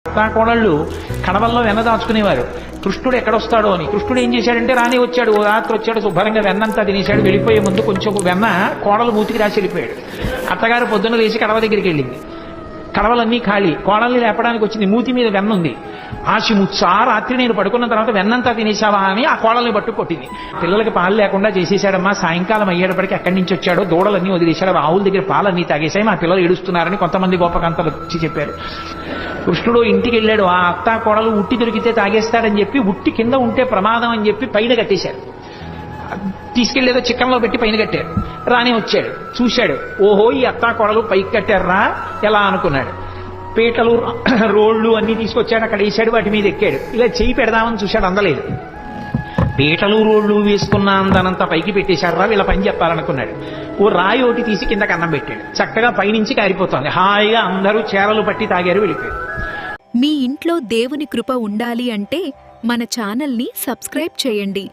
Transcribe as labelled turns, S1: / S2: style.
S1: కోడళ్ళు కడవల్లో వెన్న దాచుకునేవారు. కృష్ణుడు ఎక్కడొస్తాడో అని. కృష్ణుడు ఏం చేశాడంటే రాని వచ్చాడు, ఓ రాత్రి వచ్చాడు, శుభ్రంగా వెన్నంతా తినేశాడు. వెళ్ళిపోయే ముందు కొంచెం వెన్న కోడలు మూతికి రాసి వెళ్ళిపోయాడు. అత్తగారు పొద్దున్న లేచి కడవ దగ్గరికి వెళ్ళింది. కడవలన్నీ ఖాళీ. కోడల్ని లేపడానికి వచ్చింది. మూతి మీద వెన్న ఉంది. ఆశిముచ్చా రాత్రి నేను పడుకున్న తర్వాత వెన్నంతా తినేసావా అని ఆ కోడల్ని పట్టు కొట్టింది. పిల్లలకి పాలు లేకుండా చేసేసాడమ్మా. సాయంకాలం అయ్యేటప్పటికి ఎక్కడి నుంచి వచ్చాడో దూడలన్నీ వదిలేశాడు. ఆవుల దగ్గర పాలన్నీ తాగేశాయి. మా పిల్లలు ఏడుస్తున్నారని కొంతమంది గోపకాంతలు వచ్చి చెప్పారు. కృష్ణుడు ఇంటికి వెళ్ళాడు. ఆ అత్త కోడలు ఉట్టి దొరికితే తాగేస్తాడని చెప్పి ఉట్టి కింద ఉంటే ప్రమాదం అని చెప్పి పైన కట్టేశారు. తీసుకెళ్లేదో చిక్కన్లో పెట్టి పైన కట్టారు. రాని వచ్చాడు, చూశాడు. ఓహో, ఈ అత్తా కోడలు పైకి కట్టారా ఎలా అనుకున్నాడు. పీటలు రోళ్లు అన్ని తీసుకొచ్చాడు, అక్కడ వేసాడు, వాటి మీద ఎక్కాడు. ఇలా చెయ్యి పెడదామని చూశాడు, అందలేదు. పీటలు రోళ్లు వేసుకున్న అందనంతా పైకి పెట్టేశారా, వీళ్ళ పని చెప్పాలనుకున్నాడు. ఓ రాయి ఒకటి తీసి కిందకి అన్నం పెట్టాడు. చక్కగా పైనుంచి కారిపోతుంది. హాయిగా అందరూ చేరలు పట్టి తాగారు, వెళ్ళిపోయారు.
S2: మీ ఇంట్లో దేవుని కృప ఉండాలి అంటే మన ఛానల్ని సబ్స్క్రైబ్ చేయండి.